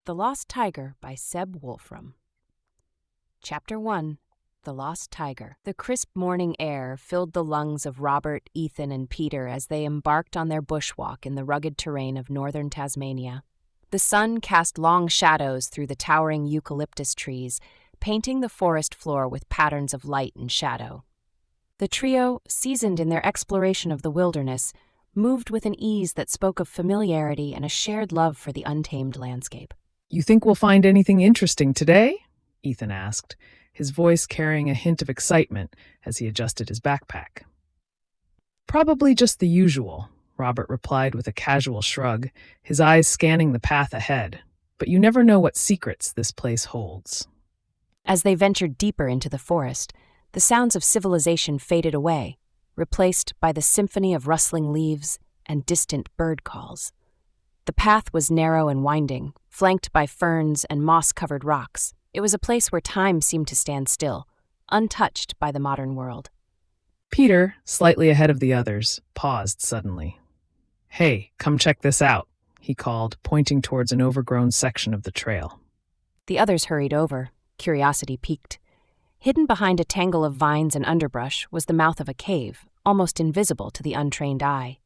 The Lost Tiger by Seb Wolfrum. Chapter 1. The Lost Tiger. The crisp morning air filled the lungs of Robert, Ethan, and Peter as they embarked on their bushwalk in the rugged terrain of northern Tasmania. The sun cast long shadows through the towering eucalyptus trees, painting the forest floor with patterns of light and shadow. The trio, seasoned in their exploration of the wilderness, moved with an ease that spoke of familiarity and a shared love for the untamed landscape. "You think we'll find anything interesting today?" Ethan asked, his voice carrying a hint of excitement as he adjusted his backpack. "Probably just the usual," Robert replied with a casual shrug, his eyes scanning the path ahead. "But you never know what secrets this place holds." As they ventured deeper into the forest, the sounds of civilization faded away, replaced by the symphony of rustling leaves and distant bird calls. The path was narrow and winding, flanked by ferns and moss-covered rocks. It was a place where time seemed to stand still, untouched by the modern world. Peter, slightly ahead of the others, paused suddenly. "Hey, come check this out," he called, pointing towards an overgrown section of the trail. The others hurried over, curiosity piqued. Hidden behind a tangle of vines and underbrush was the mouth of a cave, almost invisible to the untrained eye.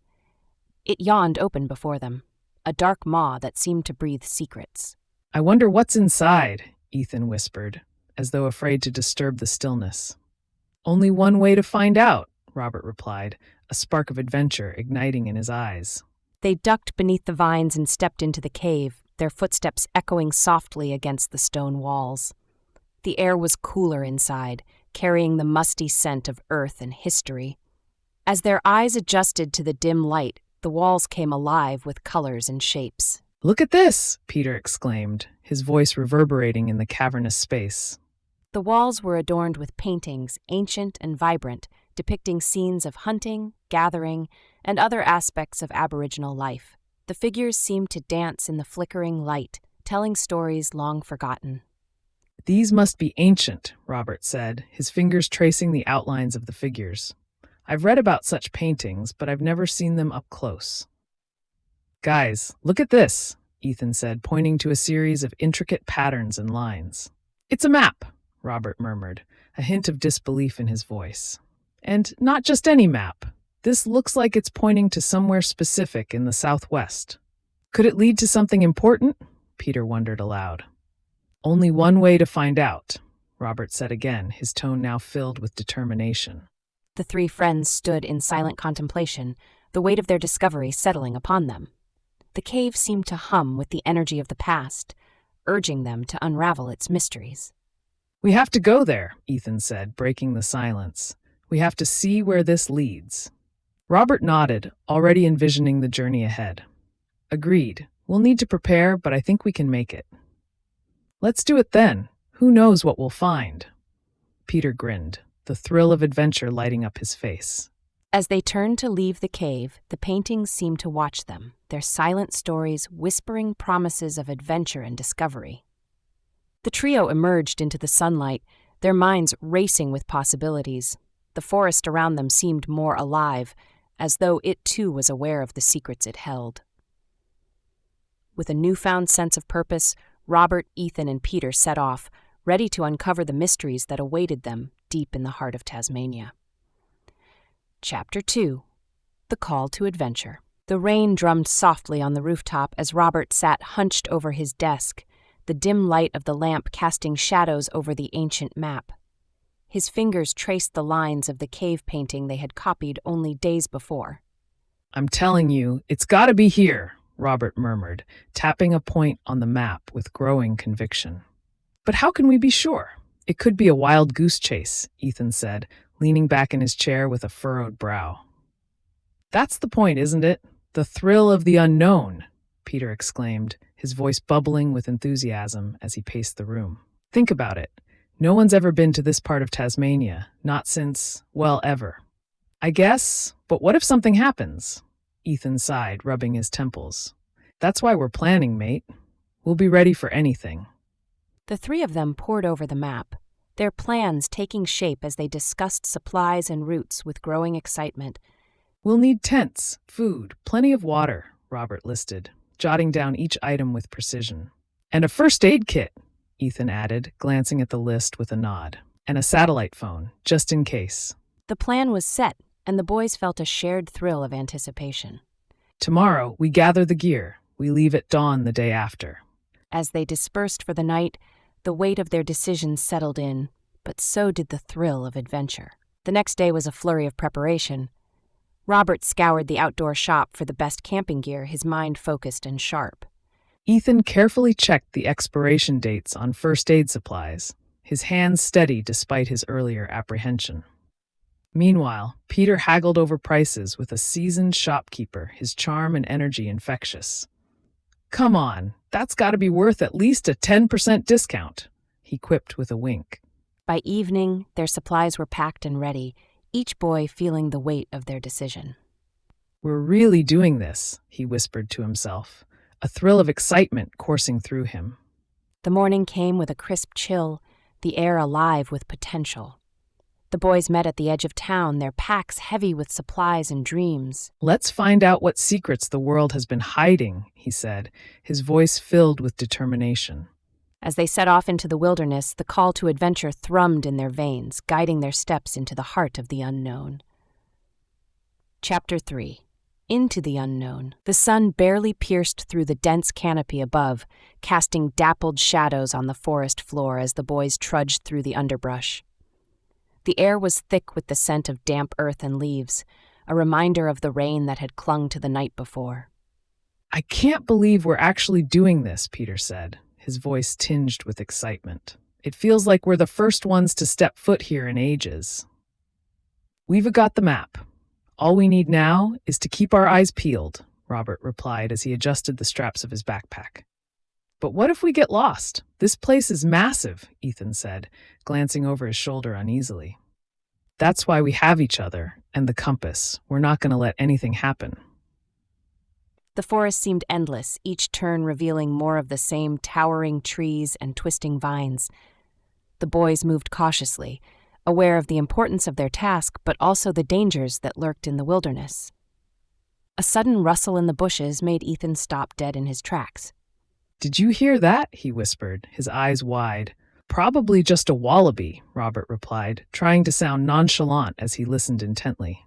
It yawned open before them, a dark maw that seemed to breathe secrets. "I wonder what's inside," Ethan whispered, as though afraid to disturb the stillness. "Only one way to find out," Robert replied, a spark of adventure igniting in his eyes. They ducked beneath the vines and stepped into the cave, their footsteps echoing softly against the stone walls. The air was cooler inside, carrying the musty scent of earth and history. As their eyes adjusted to the dim light, the walls came alive with colors and shapes. "Look at this!" Peter exclaimed, his voice reverberating in the cavernous space. The walls were adorned with paintings, ancient and vibrant, depicting scenes of hunting, gathering, and other aspects of Aboriginal life. The figures seemed to dance in the flickering light, telling stories long forgotten. "These must be ancient," Robert said, his fingers tracing the outlines of the figures. "I've read about such paintings, but I've never seen them up close." "Guys, look at this," Ethan said, pointing to a series of intricate patterns and lines. "It's a map," Robert murmured, a hint of disbelief in his voice. "And not just any map. This looks like it's pointing to somewhere specific in the southwest. Could it lead to something important?" Peter wondered aloud. "Only one way to find out," Robert said again, his tone now filled with determination. The three friends stood in silent contemplation, the weight of their discovery settling upon them. The cave seemed to hum with the energy of the past, urging them to unravel its mysteries. "We have to go there," Ethan said, breaking the silence. "We have to see where this leads." Robert nodded, already envisioning the journey ahead. "Agreed. We'll need to prepare, but I think we can make it." "Let's do it then. Who knows what we'll find?" Peter grinned, the thrill of adventure lighting up his face. As they turned to leave the cave, the paintings seemed to watch them, their silent stories whispering promises of adventure and discovery. The trio emerged into the sunlight, their minds racing with possibilities. The forest around them seemed more alive, as though it too was aware of the secrets it held. With a newfound sense of purpose, Robert, Ethan, and Peter set off, ready to uncover the mysteries that awaited them deep in the heart of Tasmania. Chapter 2. The Call to Adventure. The rain drummed softly on the rooftop as Robert sat hunched over his desk, the dim light of the lamp casting shadows over the ancient map. His fingers traced the lines of the cave painting they had copied only days before. "I'm telling you, it's gotta be here," Robert murmured, tapping a point on the map with growing conviction. "But how can we be sure?" "It could be a wild goose chase," Ethan said, leaning back in his chair with a furrowed brow. "That's the point, isn't it? The thrill of the unknown," Peter exclaimed, his voice bubbling with enthusiasm as he paced the room. "Think about it. No one's ever been to this part of Tasmania, not since, well, ever. I guess, but what if something happens?" Ethan sighed, rubbing his temples. "That's why we're planning, mate. We'll be ready for anything." The three of them pored over the map, their plans taking shape as they discussed supplies and routes with growing excitement. "We'll need tents, food, plenty of water," Robert listed, jotting down each item with precision. And a first aid kit, Ethan added, glancing at the list with a nod. And a satellite phone, just in case. The plan was set, and the boys felt a shared thrill of anticipation. Tomorrow, we gather the gear. We leave at dawn the day after. As they dispersed for the night, the weight of their decisions settled in, but so did the thrill of adventure. The next day was a flurry of preparation. Robert scoured the outdoor shop for the best camping gear, his mind focused and sharp. Ethan carefully checked the expiration dates on first aid supplies, his hands steady despite his earlier apprehension. Meanwhile, Peter haggled over prices with a seasoned shopkeeper, his charm and energy infectious. "Come on, that's got to be worth at least a 10% discount," he quipped with a wink. By evening, their supplies were packed and ready, each boy feeling the weight of their decision. "We're really doing this," he whispered to himself, a thrill of excitement coursing through him. The morning came with a crisp chill, the air alive with potential. The boys met at the edge of town, their packs heavy with supplies and dreams. "Let's find out what secrets the world has been hiding," he said, his voice filled with determination. As they set off into the wilderness, the call to adventure thrummed in their veins, guiding their steps into the heart of the unknown. Chapter 3. Into the unknown. The sun barely pierced through the dense canopy above, casting dappled shadows on the forest floor as the boys trudged through the underbrush. The air was thick with the scent of damp earth and leaves, a reminder of the rain that had clung to the night before. "I can't believe we're actually doing this," Peter said, his voice tinged with excitement. "It feels like we're the first ones to step foot here in ages." "We've got the map. All we need now is to keep our eyes peeled," Robert replied as he adjusted the straps of his backpack. "But what if we get lost? This place is massive," Ethan said, glancing over his shoulder uneasily. "That's why we have each other and the compass. We're not going to let anything happen." The forest seemed endless, each turn revealing more of the same towering trees and twisting vines. The boys moved cautiously, aware of the importance of their task, but also the dangers that lurked in the wilderness. A sudden rustle in the bushes made Ethan stop dead in his tracks. "Did you hear that?" he whispered, his eyes wide. "Probably just a wallaby," Robert replied, trying to sound nonchalant as he listened intently.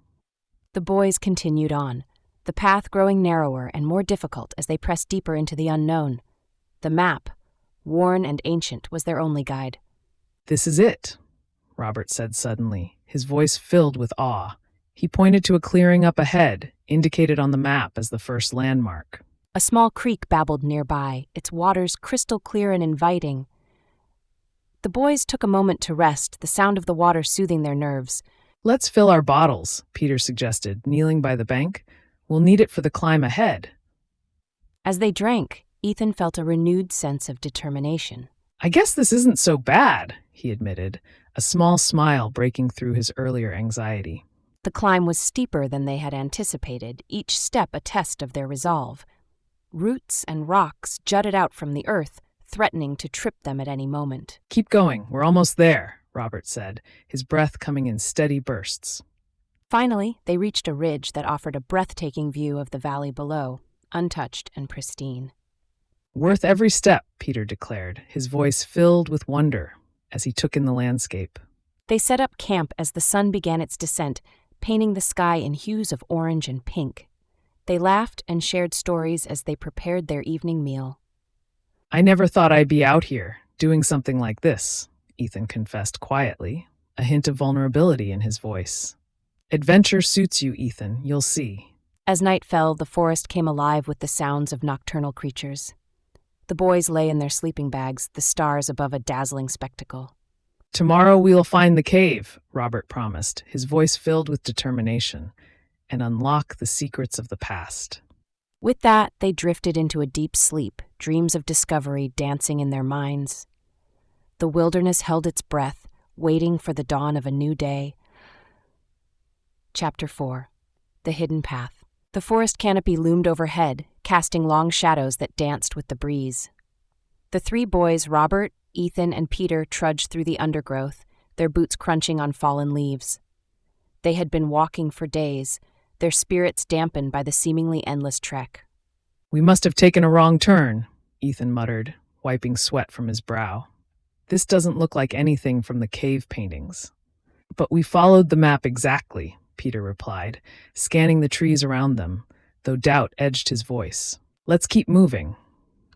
The boys continued on, the path growing narrower and more difficult as they pressed deeper into the unknown. The map, worn and ancient, was their only guide. "This is it," Robert said suddenly, his voice filled with awe. He pointed to a clearing up ahead, indicated on the map as the first landmark. A small creek babbled nearby, its waters crystal clear and inviting. The boys took a moment to rest, the sound of the water soothing their nerves. "Let's fill our bottles," Peter suggested, kneeling by the bank. "We'll need it for the climb ahead." As they drank, Ethan felt a renewed sense of determination. "I guess this isn't so bad," he admitted, a small smile breaking through his earlier anxiety. The climb was steeper than they had anticipated, each step a test of their resolve. Roots and rocks jutted out from the earth, threatening to trip them at any moment. "Keep going, we're almost there," Robert said, his breath coming in steady bursts. Finally, they reached a ridge that offered a breathtaking view of the valley below, untouched and pristine. "Worth every step," Peter declared, his voice filled with wonder as he took in the landscape. They set up camp as the sun began its descent, painting the sky in hues of orange and pink. They laughed and shared stories as they prepared their evening meal. "I never thought I'd be out here, doing something like this," Ethan confessed quietly, a hint of vulnerability in his voice. "Adventure suits you, Ethan, you'll see." As night fell, the forest came alive with the sounds of nocturnal creatures. The boys lay in their sleeping bags, the stars above a dazzling spectacle. "Tomorrow we'll find the cave," Robert promised, his voice filled with determination, "and unlock the secrets of the past." With that, they drifted into a deep sleep, dreams of discovery dancing in their minds. The wilderness held its breath, waiting for the dawn of a new day. Chapter 4. The Hidden Path. The forest canopy loomed overhead, casting long shadows that danced with the breeze. The three boys, Robert, Ethan, and Peter, trudged through the undergrowth, their boots crunching on fallen leaves. They had been walking for days, their spirits dampened by the seemingly endless trek. "We must have taken a wrong turn," Ethan muttered, wiping sweat from his brow. This doesn't look like anything from the cave paintings. But we followed the map exactly, Peter replied, scanning the trees around them, though doubt edged his voice. Let's keep moving.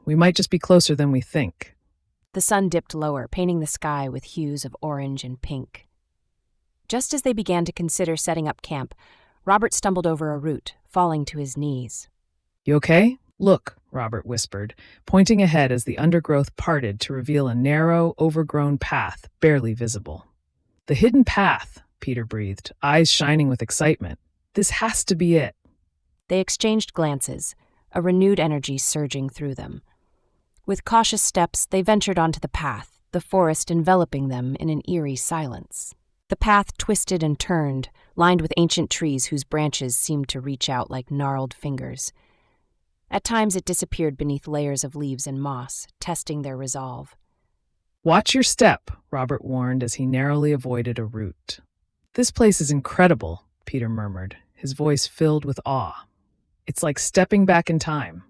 We might just be closer than we think. The sun dipped lower, painting the sky with hues of orange and pink. Just as they began to consider setting up camp, Robert stumbled over a root, falling to his knees. You okay? Look, Robert whispered, pointing ahead as the undergrowth parted to reveal a narrow, overgrown path barely visible. The hidden path, Peter breathed, eyes shining with excitement. This has to be it. They exchanged glances, a renewed energy surging through them. With cautious steps, they ventured onto the path, the forest enveloping them in an eerie silence. The path twisted and turned, lined with ancient trees whose branches seemed to reach out like gnarled fingers. At times it disappeared beneath layers of leaves and moss, testing their resolve. Watch your step, Robert warned as he narrowly avoided a root. This place is incredible, Peter murmured, his voice filled with awe. It's like stepping back in time.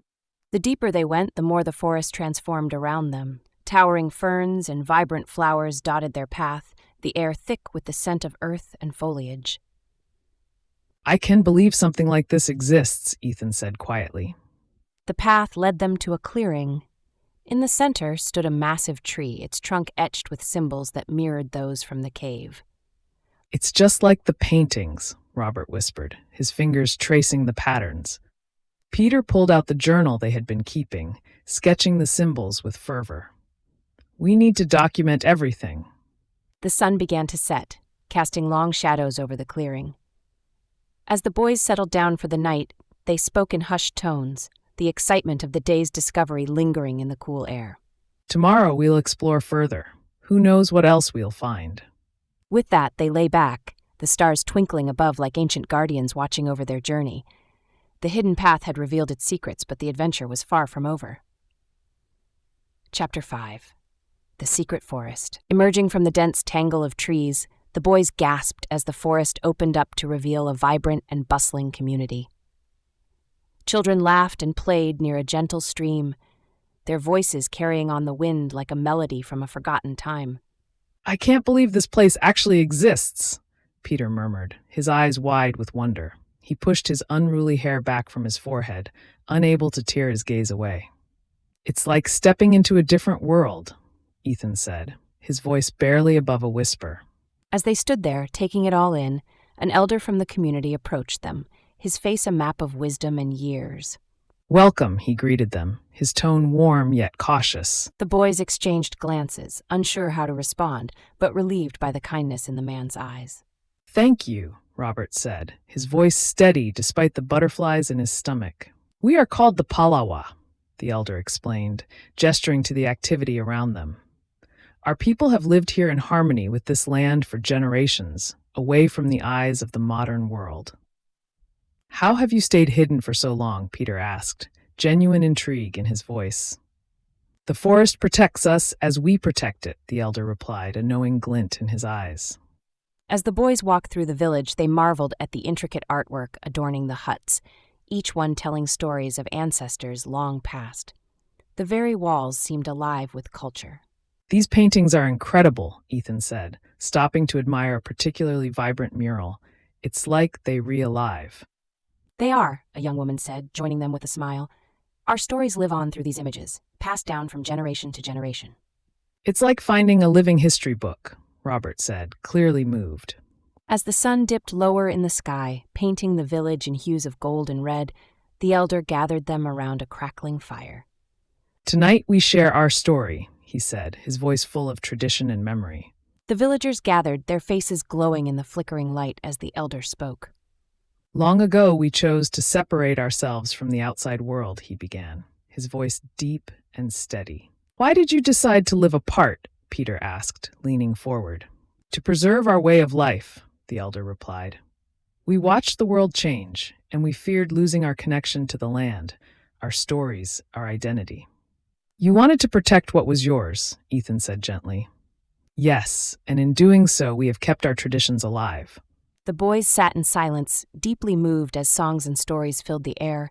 The deeper they went, the more the forest transformed around them. Towering ferns and vibrant flowers dotted their path, the air thick with the scent of earth and foliage. I can't believe something like this exists, Ethan said quietly. The path led them to a clearing. In the center stood a massive tree, its trunk etched with symbols that mirrored those from the cave. It's just like the paintings, Robert whispered, his fingers tracing the patterns. Peter pulled out the journal they had been keeping, sketching the symbols with fervor. We need to document everything. The sun began to set, casting long shadows over the clearing. As the boys settled down for the night, they spoke in hushed tones, the excitement of the day's discovery lingering in the cool air. Tomorrow we'll explore further. Who knows what else we'll find? With that, they lay back, the stars twinkling above like ancient guardians watching over their journey. The hidden path had revealed its secrets, but the adventure was far from over. Chapter 5. The Secret Forest. Emerging from the dense tangle of trees, the boys gasped as the forest opened up to reveal a vibrant and bustling community. Children laughed and played near a gentle stream, their voices carrying on the wind like a melody from a forgotten time. I can't believe this place actually exists, Peter murmured, his eyes wide with wonder. He pushed his unruly hair back from his forehead, unable to tear his gaze away. It's like stepping into a different world, Ethan said, his voice barely above a whisper. As they stood there, taking it all in, an elder from the community approached them, his face a map of wisdom and years. Welcome, he greeted them, his tone warm yet cautious. The boys exchanged glances, unsure how to respond, but relieved by the kindness in the man's eyes. Thank you, Robert said, his voice steady despite the butterflies in his stomach. We are called the Palawa, the elder explained, gesturing to the activity around them. Our people have lived here in harmony with this land for generations, away from the eyes of the modern world. How have you stayed hidden for so long? Peter asked, genuine intrigue in his voice. The forest protects us as we protect it, the elder replied, a knowing glint in his eyes. As the boys walked through the village, they marveled at the intricate artwork adorning the huts, each one telling stories of ancestors long past. The very walls seemed alive with culture. These paintings are incredible, Ethan said, stopping to admire a particularly vibrant mural. It's like they re-alive. They are, a young woman said, joining them with a smile. Our stories live on through these images, passed down from generation to generation. It's like finding a living history book, Robert said, clearly moved. As the sun dipped lower in the sky, painting the village in hues of gold and red, the elder gathered them around a crackling fire. Tonight we share our story, he said, his voice full of tradition and memory. The villagers gathered, their faces glowing in the flickering light as the elder spoke. Long ago we chose to separate ourselves from the outside world, he began, his voice deep and steady. Why did you decide to live apart? Peter asked, leaning forward. To preserve our way of life, the elder replied. We watched the world change, and we feared losing our connection to the land, our stories, our identity. You wanted to protect what was yours, Ethan said gently. Yes, and in doing so we have kept our traditions alive. The boys sat in silence, deeply moved as songs and stories filled the air.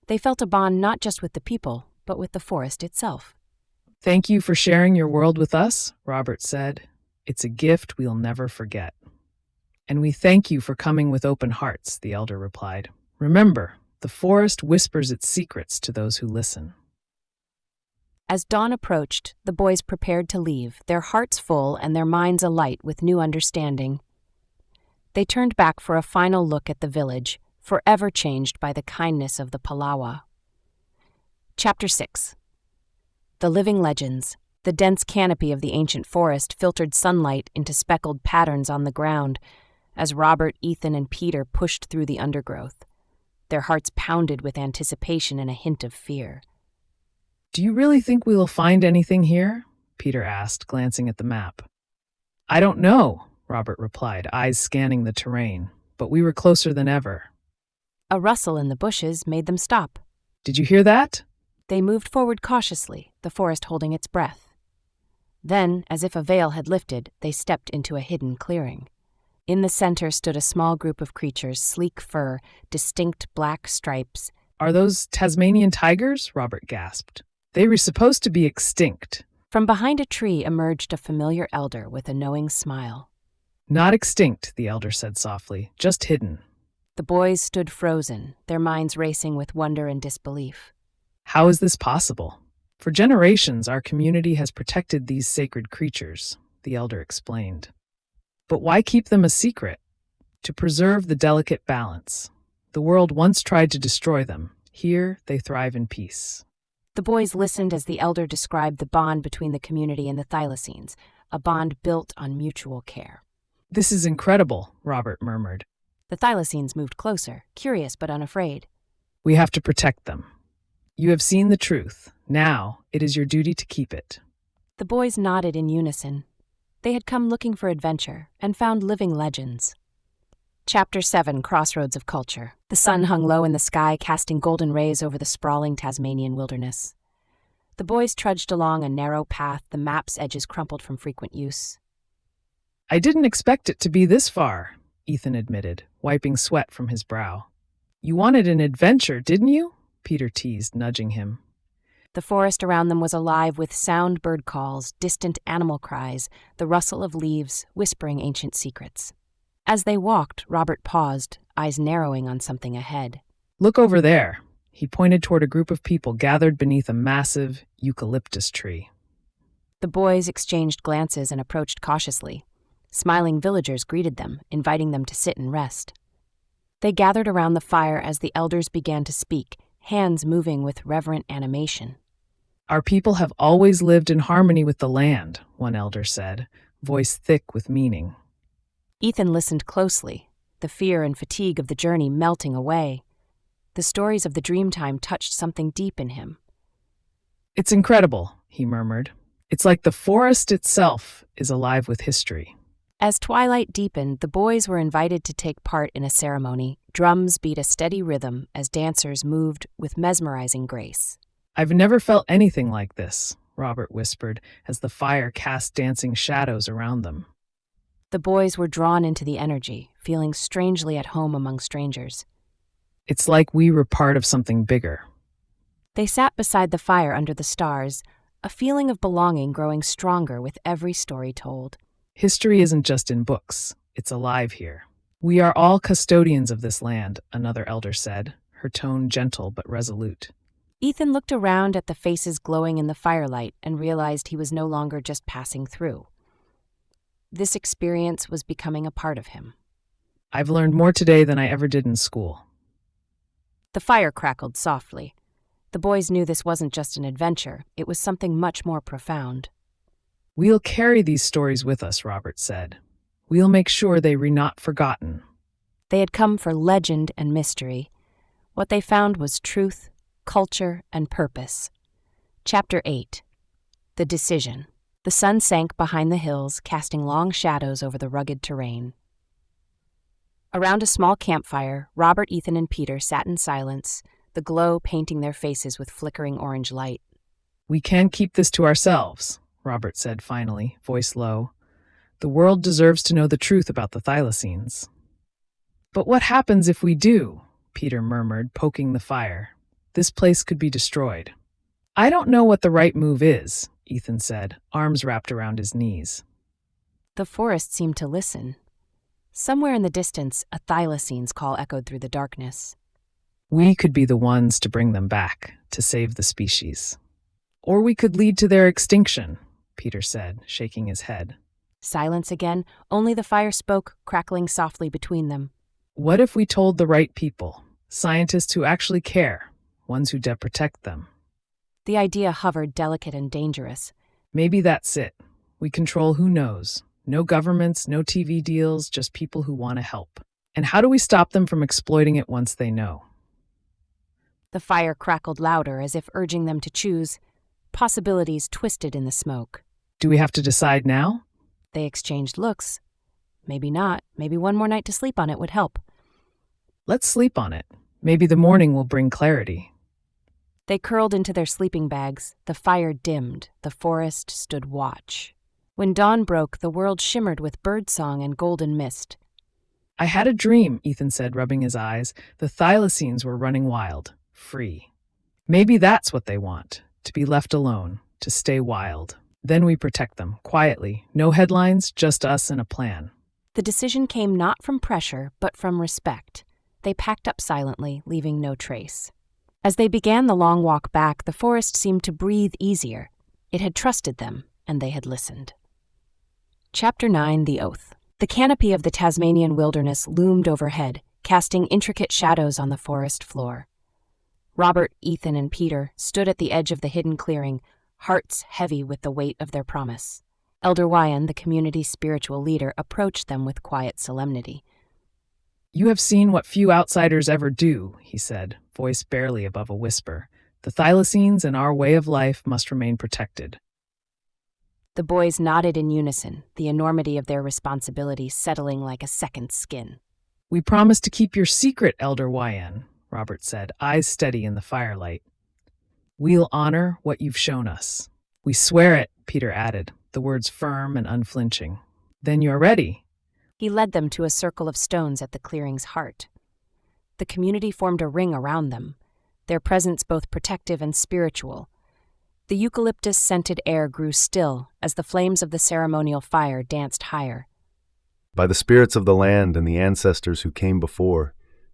They felt a bond not just with the people, but with the forest itself. Thank you for sharing your world with us, Robert said. It's a gift we'll never forget. And we thank you for coming with open hearts, the elder replied. Remember, the forest whispers its secrets to those who listen. As dawn approached, the boys prepared to leave, their hearts full and their minds alight with new understanding. They turned back for a final look at the village, forever changed by the kindness of the Palawa. Chapter 6. The Living Legends. The dense canopy of the ancient forest filtered sunlight into speckled patterns on the ground as Robert, Ethan, and Peter pushed through the undergrowth. Their hearts pounded with anticipation and a hint of fear. Do you really think we will find anything here? Peter asked, glancing at the map. I don't know, Robert replied, eyes scanning the terrain, but we were closer than ever. A rustle in the bushes made them stop. Did you hear that? They moved forward cautiously, the forest holding its breath. Then, as if a veil had lifted, they stepped into a hidden clearing. In the center stood a small group of creatures, sleek fur, distinct black stripes. Are those Tasmanian tigers? Robert gasped. They were supposed to be extinct. From behind a tree emerged a familiar elder with a knowing smile. Not extinct, the elder said softly, just hidden. The boys stood frozen, their minds racing with wonder and disbelief. How is this possible? For generations, our community has protected these sacred creatures, the elder explained. But why keep them a secret? To preserve the delicate balance. The world once tried to destroy them. Here, they thrive in peace. The boys listened as the elder described the bond between the community and the thylacines, a bond built on mutual care. This is incredible, Robert murmured. The thylacines moved closer, curious but unafraid. We have to protect them. You have seen the truth. Now, it is your duty to keep it. The boys nodded in unison. They had come looking for adventure and found living legends. Chapter 7, Crossroads of Culture. The sun hung low in the sky, casting golden rays over the sprawling Tasmanian wilderness. The boys trudged along a narrow path, the map's edges crumpled from frequent use. I didn't expect it to be this far, Ethan admitted, wiping sweat from his brow. You wanted an adventure, didn't you? Peter teased, nudging him. The forest around them was alive with sound bird calls, distant animal cries, the rustle of leaves, whispering ancient secrets. As they walked, Robert paused, eyes narrowing on something ahead. Look over there. He pointed toward a group of people gathered beneath a massive eucalyptus tree. The boys exchanged glances and approached cautiously. Smiling villagers greeted them, inviting them to sit and rest. They gathered around the fire as the elders began to speak, hands moving with reverent animation. Our people have always lived in harmony with the land, one elder said, voice thick with meaning. Ethan listened closely, the fear and fatigue of the journey melting away. The stories of the Dreamtime touched something deep in him. It's incredible, he murmured. It's like the forest itself is alive with history. As twilight deepened, the boys were invited to take part in a ceremony. Drums beat a steady rhythm as dancers moved with mesmerizing grace. I've never felt anything like this, Robert whispered, as the fire cast dancing shadows around them. The boys were drawn into the energy, feeling strangely at home among strangers. It's like we were part of something bigger. They sat beside the fire under the stars, a feeling of belonging growing stronger with every story told. History isn't just in books, it's alive here. We are all custodians of this land, another elder said, her tone gentle but resolute. Ethan looked around at the faces glowing in the firelight and realized he was no longer just passing through. This experience was becoming a part of him. I've learned more today than I ever did in school. The fire crackled softly. The boys knew this wasn't just an adventure, it was something much more profound. We'll carry these stories with us, Robert said. We'll make sure they are not forgotten. They had come for legend and mystery. What they found was truth, culture, and purpose. Chapter 8. The Decision. The sun sank behind the hills, casting long shadows over the rugged terrain. Around a small campfire, Robert, Ethan, and Peter sat in silence, the glow painting their faces with flickering orange light. We can't keep this to ourselves, Robert said finally, voice low. The world deserves to know the truth about the thylacines. But what happens if we do? Peter murmured, poking the fire. This place could be destroyed. I don't know what the right move is, Ethan said, arms wrapped around his knees. The forest seemed to listen. Somewhere in the distance, a thylacines call echoed through the darkness. We could be the ones to bring them back, to save the species. Or we could lead to their extinction, Peter said, shaking his head. Silence again, only the fire spoke, crackling softly between them. What if we told the right people, scientists who actually care, ones who protect them? The idea hovered, delicate and dangerous. Maybe that's it. We control who knows. No governments, no TV deals, just people who want to help. And how do we stop them from exploiting it once they know? The fire crackled louder, as if urging them to choose. Possibilities twisted in the smoke. Do we have to decide now? They exchanged looks. Maybe not. Maybe one more night to sleep on it would help. Let's sleep on it. Maybe the morning will bring clarity. They curled into their sleeping bags. The fire dimmed. The forest stood watch. When dawn broke, the world shimmered with birdsong and golden mist. I had a dream, Ethan said, rubbing his eyes. The thylacines were running wild, free. Maybe that's what they want, to be left alone, to stay wild. Then we protect them, quietly. No headlines, just us and a plan. The decision came not from pressure, but from respect. They packed up silently, leaving no trace. As they began the long walk back, the forest seemed to breathe easier. It had trusted them, and they had listened. Chapter 9, The Oath. The canopy of the Tasmanian wilderness loomed overhead, casting intricate shadows on the forest floor. Robert, Ethan, and Peter stood at the edge of the hidden clearing, hearts heavy with the weight of their promise. Elder Wyan, the community's spiritual leader, approached them with quiet solemnity. You have seen what few outsiders ever do, he said, voice barely above a whisper. The thylacines and our way of life must remain protected. The boys nodded in unison, the enormity of their responsibility settling like a second skin. We promise to keep your secret, Elder Wyan, Robert said, eyes steady in the firelight. We'll honor what you've shown us. We swear it, Peter added, the words firm and unflinching. Then you're ready. He led them to a circle of stones at the clearing's heart. The community formed a ring around them, their presence both protective and spiritual. The eucalyptus-scented air grew still as the flames of the ceremonial fire danced higher. By the spirits of the land and the ancestors who came before,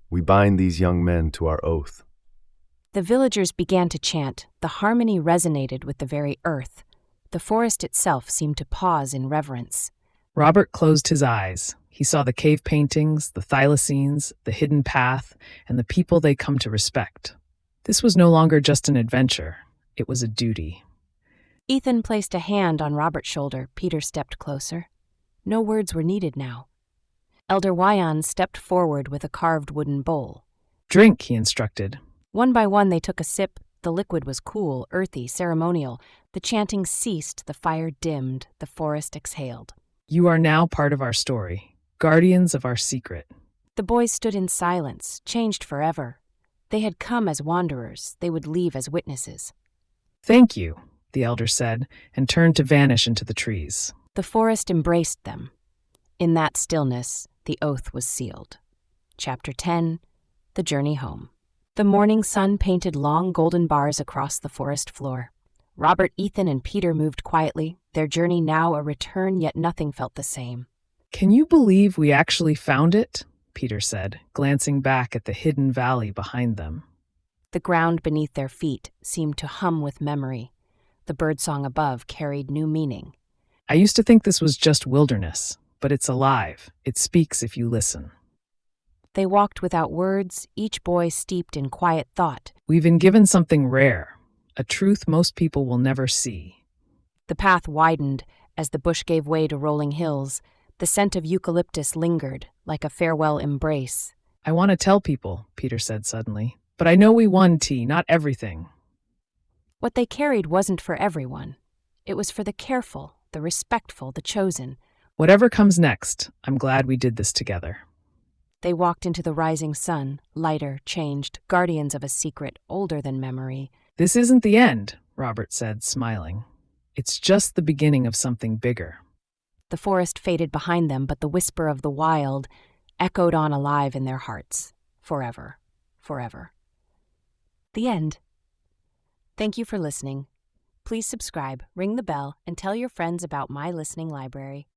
we bind these young men to our oath. The villagers began to chant. The harmony resonated with the very earth. The forest itself seemed to pause in reverence. Robert closed his eyes. He saw the cave paintings, the thylacines, the hidden path, and the people they come to respect. This was no longer just an adventure. It was a duty. Ethan placed a hand on Robert's shoulder. Peter stepped closer. No words were needed now. Elder Wyan stepped forward with a carved wooden bowl. Drink, he instructed. One by one they took a sip. The liquid was cool, earthy, ceremonial. The chanting ceased, the fire dimmed, the forest exhaled. You are now part of our story, guardians of our secret. The boys stood in silence, changed forever. They had come as wanderers. They would leave as witnesses. Thank you, the elder said, and turned to vanish into the trees. The forest embraced them. In that stillness, the oath was sealed. Chapter 10, The Journey Home. The morning sun painted long golden bars across the forest floor. Robert, Ethan, and Peter moved quietly, their journey now a return, yet nothing felt the same. Can you believe we actually found it? Peter said, glancing back at the hidden valley behind them. The ground beneath their feet seemed to hum with memory. The birdsong above carried new meaning. I used to think this was just wilderness, but it's alive. It speaks if you listen. They walked without words, each boy steeped in quiet thought. We've been given something rare, a truth most people will never see. The path widened as the bush gave way to rolling hills. The scent of eucalyptus lingered, like a farewell embrace. I want to tell people, Peter said suddenly, but I know we won, not everything. What they carried wasn't for everyone. It was for the careful, the respectful, the chosen. Whatever comes next, I'm glad we did this together. They walked into the rising sun, lighter, changed, guardians of a secret older than memory. This isn't the end, Robert said, smiling. It's just the beginning of something bigger. The forest faded behind them, but the whisper of the wild echoed on alive in their hearts. Forever, forever. The end. Thank you for listening. Please subscribe, ring the bell, and tell your friends about My Listening Library.